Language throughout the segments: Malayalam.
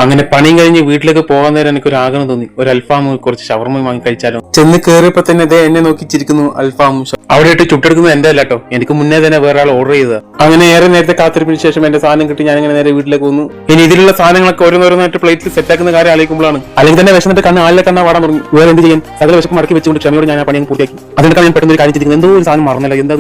അങ്ങനെ പണിയും കഴിഞ്ഞ് വീട്ടിലേക്ക് പോകാൻ നേരം എനിക്ക് ഒരു ആഗ്രഹം തോന്നി. ഒരു അൽഫാമും കുറച്ച് ഷവർമയും വാങ്ങി കഴിച്ചാലോ. ചെന്ന് കയറിയപ്പോ തന്നെ അതേ എന്നെ നോക്കി ചിരിക്കുന്നു അൽഫാമും. അവിടെ ഇട്ട് ചുട്ടെടുക്കുന്നത് എന്റെ അല്ല കേട്ടോ, എനിക്ക് മുന്നേ തന്നെ വേറെ ആൾ ഓർഡർ ചെയ്തത്. അങ്ങനെ ഏറെ നേരത്തെ കാത്തിരിപ്പിന് ശേഷം എന്റെ സാധനം കിട്ടി. ഞാൻ അങ്ങനെ നേരെ വീട്ടിലേക്ക് വന്നു. ഇനി ഇതിലുള്ള സാധനങ്ങളൊക്കെ ഓരോന്നോരോന്നായിട്ട് പ്ലേറ്റിൽ സെറ്റാക്കുന്ന കാര്യം ആലോചിക്കുമ്പോഴാണ് അല്ലെങ്കിൽ തന്നെ വിശന്നിട്ട് കണ്ണ് ആളിലെ കണ്ണാ വാടാൻ തുടങ്ങി. വേറെ എന്ത് ചെയ്യാൻ, സകല വിശപ്പ് മടക്കി വെച്ചുകൊണ്ട് ക്ഷമയോട് ഞാൻ ആ പണി പൂർത്തിയാക്കി. അതിനൊക്കെ ഞാൻ പെട്ടെന്ന് ഒരു കാര്യം ചിന്തിക്കുന്നത്, എന്തോ ഒരു സാധനം മറന്നല്ല, എന്താ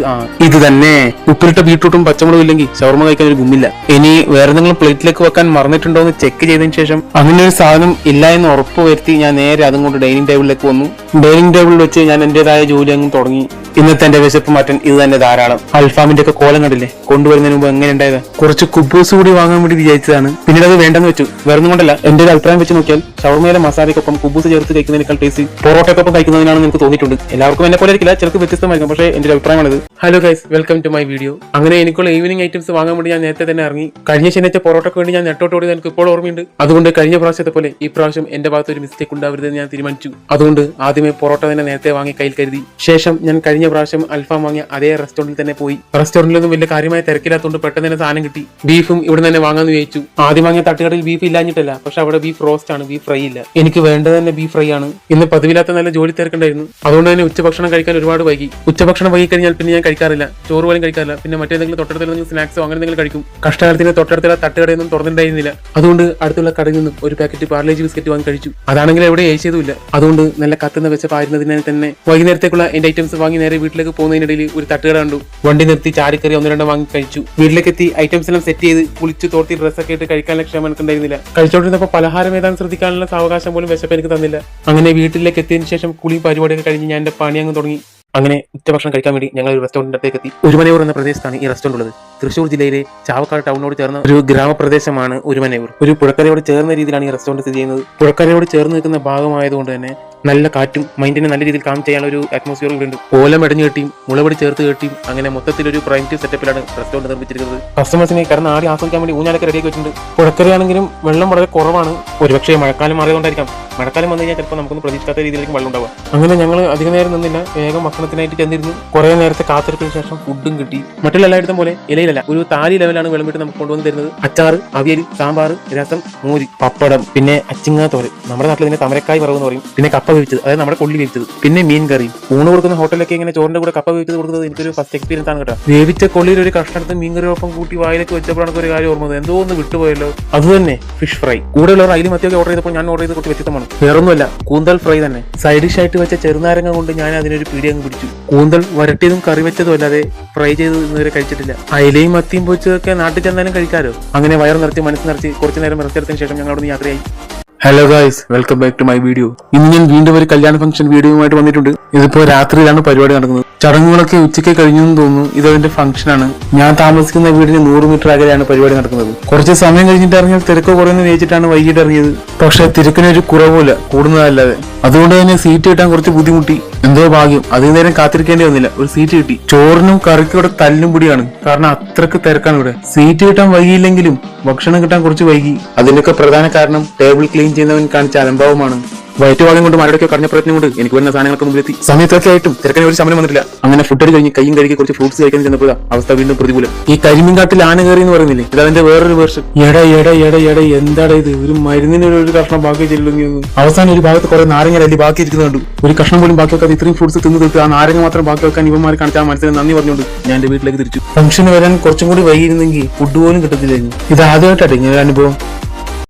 ഇത് തന്നെ. ഉപ്പിലിട്ട ബീട്രൂട്ടും പച്ചമുളകും ഇല്ലെങ്കിൽ ഷവർമ കഴിക്കാൻ ഒരു ഗുമ്മില്ല. ഇനി വേറെ എന്തെങ്കിലും പ്ലേറ്റിലേക്ക് വെക്കാൻ മറന്നിട്ടുണ്ടോ എന്ന് ചെക്ക് ചെയ്തതിന് ശേഷം അങ്ങനെ ഒരു സാധനം ഇല്ല എന്ന് ഉറപ്പ് വരുത്തി ഞാൻ നേരെ അതും കൊണ്ട് ഡൈനിങ് ടേബിളിലേക്ക് വന്നു. ഡൈനിങ് ടേബിളിൽ വെച്ച് ഞാൻ എന്റേതായ ജോലി അങ്ങ് തുടങ്ങി. ഇന്നത്തെ എന്റെ വിശപ്പ് മാറ്റാൻ ഇത് തന്നെ ധാരാളം. അൽഫാമിന്റെ ഒക്കെ കോലം കണ്ടില്ലേ, കൊണ്ടുവരുന്നതിന് മുമ്പ് എങ്ങനെ ഉണ്ടായത്. കുറച്ച് കുബൂസ് കൂടി വാങ്ങാൻ വേണ്ടി വിചാരിച്ചതാണ്, പിന്നീട് അത് വേണ്ടെന്ന് വെച്ചു. വേറൊന്നും കൊണ്ടല്ല, എന്റെ ഒരു അഭിപ്രായം വെച്ച് നോക്കിയാൽ ഷവർമയിലെ മസാലയ്ക്കൊപ്പം കുബൂസ് ചേർത്ത് കഴിക്കുന്നതിനേക്കാൾ ടേസ്റ്റ് പൊറോട്ടയ്ക്കൊപ്പം കഴിക്കുന്നതിനാണെന്ന് എനിക്ക് തോന്നിയിട്ടുണ്ട്. എല്ലാവർക്കും എന്നെ പോലെ ഇരിക്കില്ല, ചിലർക്ക് വ്യത്യസ്തമായിരിക്കും, പക്ഷേ എന്റെ ഒരു അഭിപ്രായമാണിത്. Hello guys, welcome to my video. അങ്ങനെ എനിക്കുള്ള ഈവനിങ് ഐറ്റംസ് വാങ്ങാൻ വേണ്ടി ഞാൻ നേരത്തെ തന്നെ ഇറങ്ങി. കഴിഞ്ഞ ശനിയാഴ്ച പൊറോട്ടയ്ക്ക് വേണ്ടി ഞാൻ നെട്ടോട്ട് എനിക്ക് ഇപ്പോൾ ഓർമ്മയുണ്ട്. അതുകൊണ്ട് കഴിഞ്ഞ പ്രാവശ്യത്തെ പോലെ ഈ പ്രാവശ്യം എന്റെ ഭാഗത്ത് ഒരു മിസ്റ്റേക്ക് ഉണ്ടാവരുതെന്ന് ഞാൻ തീരുമാനിച്ചു. അതുകൊണ്ട് ആദ്യമേ പൊറോട്ട തന്നെ നേരത്തെ വാങ്ങി കയ്യിൽ കരുതി. ശേഷം ഞാൻ കഴിഞ്ഞ പ്രാവശ്യം അൽഫാം വാങ്ങിയ അതേ റെസ്റ്റോറന്റിൽ തന്നെ പോയി. റെസ്റ്റോറന്റിലൊന്നും വലിയ കാര്യമായ തിരക്കില്ലാത്തതുകൊണ്ട് പെട്ടെന്ന് തന്നെ സാധനം കിട്ടി. ബീഫും ഇവിടെ തന്നെ വാങ്ങാന്ന് വിചാരിച്ചു. ആദ്യം വാങ്ങിയ തട്ടുകടയിൽ ബീഫ് ഇല്ലാഞ്ഞിട്ടല്ല, പക്ഷെ അവിടെ ബീഫ് റോസ്റ്റ് ആണ്, ബീഫ് ഫ്രൈ ഇല്ല. എനിക്ക് വേണ്ടത് തന്നെ ബീഫ് ഫ്രൈ ആണ്. ഇന്ന് പതിവില്ലാത്ത നല്ല ജോലി തിരക്കുണ്ടായിരുന്നു. അതുകൊണ്ട് തന്നെ ഉച്ചഭക്ഷണം കഴിക്കാൻ ഒരുപാട് വൈകി. ഉച്ചഭക്ഷണം വൈകി കഴിഞ്ഞാൽ പിന്നെ ഞാൻ കഴിക്കാറില്ല, ചോറ് പോലും കഴിക്കാറില്ല. പിന്നെ മറ്റേതെങ്കിലും തൊട്ടടുത്തുള്ള സ്നാക്സോ അങ്ങനെ എന്തെങ്കിലും കഴിക്കും. കഷ്ടകാലത്തിന് തൊട്ടടുത്തുള്ള തട്ടുകടയൊന്നും തുറന്നിട്ടുണ്ടായിരുന്നില്ല. അതുകൊണ്ട് അടുത്തുള്ള കടയിൽ നിന്നും ഒരു പാക്കറ്റ് പാർലേജി ബിസ്ക്കറ്റ് വാങ്ങി കഴിച്ചു. അതാണെങ്കിൽ എവിടെ ഏഷ്യതുമില്ല. അതുകൊണ്ട് നല്ല കത്തുന്ന വിശപ്പായിരുന്നതിനാൽ തന്നെ വൈകുന്നേരത്തേക്കുള്ള എന്റെ ഐറ്റംസ് വാങ്ങി നേരെ വീട്ടിലേക്ക് പോകുന്നതിനിടയിൽ ഒരു തട്ടുകട കണ്ടു. വണ്ടി നിർത്തി ചാടിക്കറി ഒന്ന് രണ്ടോ വാങ്ങി കഴിച്ചു. വീട്ടിലേക്ക് എത്തി ഐറ്റംസ് എല്ലാം സെറ്റ് ചെയ്ത് കുളിച്ചു തോർത്തി ഡ്രസ്സൊക്കെ ഇട്ട് കഴിക്കാനുള്ള ക്ഷമ എനിക്ക് ഉണ്ടായിരുന്നില്ല. കഴിച്ചോണ്ടിരുന്നപ്പോൾ പലഹാരം ഏതാണ്ട് ശ്രദ്ധിക്കാനുള്ള സാവകാശം പോലും വിശപ്പ് എനിക്ക് തന്നില്ല. അങ്ങനെ വീട്ടിലേക്ക് എത്തിയതിനു ശേഷം കുളിയും പരിപാടിയൊക്കെ കഴിഞ്ഞ് ഞാൻ എന്റെ പണി അങ്ങ് തുടങ്ങി. അങ്ങനെ ഉച്ചഭക്ഷണം കഴിക്കാൻ വേണ്ടി ഞങ്ങൾ ഒരു റെസ്റ്റോറന്റിന്റെ അടുത്തേക്ക് എത്തി. ഒരുമനയൂർ എന്ന പ്രദേശത്താണ് ഈ റെസ്റ്റോറന്റ് ഉള്ളത്. തൃശ്ശൂർ ജില്ലയിലെ ചാവക്കാട് ടൗണിനോട് ചേർന്ന ഒരു ഗ്രാമപ്രദേശമാണ് ഒരുമനയൂർ. ഒരു പുഴക്കരയോട് ചേർന്ന രീതിയിലാണ് ഈ റെസ്റ്റോറന്റ് സ്ഥിതി ചെയ്യുന്നത്. പുഴക്കരയോട് ചേർന്ന് നിൽക്കുന്ന ഭാഗമായതുകൊണ്ട് തന്നെ നല്ല കാറ്റും മൈൻഡിനെ നല്ല രീതിയിൽ കാം ചെയ്യാനുള്ള ഒരു അറ്റ്മോസ്ഫിയർ ഇവിടെ ഉണ്ട്. ഓലം മെടഞ്ഞു കെട്ടിയും മുളപടി ചേർത്ത് കെട്ടിയും അങ്ങനെ മൊത്തത്തിലൊരു പ്രൈമറ്റീവ് സെറ്റപ്പിലാണ് റെസ്റ്റോറന്റ് നിർമ്മിച്ചിരിക്കുന്നത്. കസ്റ്റമേഴ്സിനെ കാരണം ആടി ആസ്വദിക്കാൻ വേണ്ടി ഊഞ്ഞാലൊക്കെ റെഡിയാക്കി വെച്ചിട്ടുണ്ട്. പുഴക്കരയാണെങ്കിലും വെള്ളം വളരെ കുറവാണ്. ഒരുപക്ഷെ മഴക്കാലം മാറിയതുകൊണ്ടായിരിക്കാം. മഴക്കാലം വന്നു കഴിഞ്ഞാൽ ചിലപ്പോൾ നമുക്കൊന്ന് പ്രതീക്ഷിക്കാത്ത രീതിയിലേക്ക് വെള്ളം ഉണ്ടാവുക. അങ്ങനെ ഞങ്ങൾ അധികം നേരം നിന്നില്ല, വേഗം ഭക്ഷണത്തിനായിട്ട് ചെന്നിരുന്നു. കുറെ നേരത്തെ കാത്തിരിപ്പിന് ശേഷം ഫുഡും കിട്ടി. മറ്റുള്ള എല്ലായിടത്തും പോലെ ഇലയിലല്ല, ഒരു താലി ലെവലാണ് വിളമ്പിട്ട് നമുക്ക് കൊണ്ടുവന്ന് തരുന്നത്. അച്ചാറ്, അവിയൽ, സാമ്പാർ, രസം, മോര്, പപ്പടം, പിന്നെ അച്ചിങ്ങ തോരൻ, നമ്മുടെ നാട്ടിൽ ഇതിനെ തമരക്കായ് വറവ് എന്ന് പറയും. പിന്നെ കപ്പ വേവിച്ചത്, അതായത് നമ്മുടെ കൊള്ളി വേവിച്ചത്, പിന്നെ മീൻ കറി. ഊണ് കൊടുക്കുന്ന ഹോട്ടലിലൊക്കെ ഇങ്ങനെ ചോറിന്റെ കൂടെ കപ്പ വേവിച്ചത് കൊടുക്കുന്നത് എനിക്കൊരു ഫസ്റ്റ് എക്സ്പീരിയൻസ് ആണ് കേട്ടോ. വേവിച്ച കൊള്ളിയിൽ ഒരു കഷ്ണത്ത് മീൻ കറിയോടൊപ്പം കൂട്ടി വായിലേക്ക് വെച്ചപ്പോഴാണ് ഒരു കാര്യം ഓർമ്മത്, എന്തോ ഒന്ന് വിട്ടുപോയല്ലോ. അത് തന്നെ ഫിഷ് ഫ്രൈ. കൂടെയുള്ളവർ അതിലും മറ്റൊക്കെ ഓർഡർ ചെയ്തപ്പോൾ ഞാൻ ഓർഡർ ചെയ്ത് കുറച്ച് വ്യത്യസ്തമാണ്. വേറൊന്നുമല്ല, കൂന്തൽ ഫ്രൈ തന്നെ. സൈഡ് ഡിഷ് ആയിട്ട് വെച്ച ചെറുനാരങ്ങ കൊണ്ട് ഞാൻ അതിനൊരു പിടി അങ്ങ് പിടിച്ചു. കൂന്തൽ വരട്ടിയതും കറി വെച്ചതും അല്ലാതെ ഫ്രൈ ചെയ്ത് ഇന്നുവരെ കഴിച്ചിട്ടില്ല. അയിലയും മത്തിയും പൊരിച്ചതൊക്കെ നാട്ടിൽ ചെന്നാലും കഴിക്കാമല്ലോ. അങ്ങനെ വയർ നിറച്ച് മനസ്സ് നിറച്ച് കുറച്ചു നേരം റെസ്റ്റ് എടുത്തതിന് ശേഷം ഞങ്ങൾ അവിടെ നിന്ന് യാത്രയായി. Hello guys, welcome back to my video. ഇന്ന് ഞാൻ വീണ്ടും ഒരു കല്യാണ ഫംഗ്ഷൻ വീഡിയോയുമായിട്ട് വന്നിട്ടുണ്ട്. ഇതിപ്പോ രാത്രിയിലാണ് പരിപാടി നടക്കുന്നത്. ചടങ്ങുകളൊക്കെ ഉച്ചയ്ക്ക് കഴിഞ്ഞെന്ന് തോന്നുന്നു. ഇതതിന്റെ ഫംഗ്ഷനാണ്. ഞാൻ താമസിക്കുന്ന വീടിന് 100 മീറ്റർ അകലെയാണ് പരിപാടി നടക്കുന്നത്. കുറച്ച് സമയം കഴിഞ്ഞിട്ട് ഇറങ്ങിയാൽ തിരക്ക് കുറയുന്ന വെച്ചിട്ടാണ് വൈകിട്ട് ഇറങ്ങിയത്. പക്ഷെ തിരക്കിനൊരു കുറവില്ല, കൂടുന്നതല്ലാതെ. അതുകൊണ്ട് തന്നെ സീറ്റ് കിട്ടാൻ കുറച്ച് ബുദ്ധിമുട്ടി. എന്തോ ഭാഗ്യം, അധികം നേരം കാത്തിരിക്കേണ്ടി വന്നില്ല, ഒരു സീറ്റ് കിട്ടി. ചോറിനും കറിക്കും ഇവിടെ തല്ലും പിടിയാണ്, കാരണം അത്രക്ക് തിരക്കാണ് ഇവിടെ. സീറ്റ് കിട്ടാൻ വൈകിയില്ലെങ്കിലും ഭക്ഷണം കിട്ടാൻ കുറച്ച് വൈകി. അതിനൊക്കെ പ്രധാന കാരണം ടേബിൾ ക്ലീൻ ചെയ്യുന്നവൻ കാണിച്ച അലംഭാവമാണ്. വയറ്റുവാദം കൊണ്ട് മരടൊക്കെ കടഞ്ഞ പ്രയത്നം കൊണ്ട് എനിക്ക് വരുന്ന സാധനങ്ങളൊക്കെ മുമ്പിലെത്തി. സമയത്തൊക്കെ ആയിട്ടും തിരക്കിന് ഒരു സമയം വന്നിട്ടില്ല. അങ്ങനെ ഫുഡ് കഴിഞ്ഞ് കൈയും കഴുകി കുറച്ച് ഫ്രൂട്ട്സ് കഴിക്കാൻ ചെന്നപ്പോൾ അവസ്ഥ വീണ്ടും പ്രതികൂലം. ഈ കരിമീൻകാട്ടിൽ ആന കയറി എന്ന് പറയുന്നില്ലേ, ഇത് അതിന്റെ വേറൊരു വേർഷൻ. എന്താടാ ഇത്, ഒരു മരുന്നിന് ഒരു കഷ്ണം ബാക്കി ചെല്ലുന്നു. അവസാനം ഒരു ഭാഗത്ത് കുറെ നാരങ്ങ അല്ലി ബാക്കി ഇരിക്കുന്നുണ്ട്. ഒരു കഷ്ണം പോലും ബാക്കി വെക്കാതെ ഇത്രയും ഫ്രൂട്ട്സ് തിന്ന് തീർത്ത് ആ നാരങ്ങ മാത്രം ബാക്കി വെക്കാൻ ഇവന്മാർ കാണിച്ച ആ മനസ്സിന് നന്ദി പറഞ്ഞുകൊണ്ട് ഞാൻ എന്റെ വീട്ടിലേക്ക് തിരിച്ചു. ഫംഗ്ഷന് വരാൻ കുറച്ചും കൂടി വൈകിയിരുന്നെങ്കിൽ ഫുഡ് പോലും കിട്ടത്തില്ലായിരുന്നു. ഇത് ആദ്യമായിട്ടാണ് ഇങ്ങനെ അനുഭവം.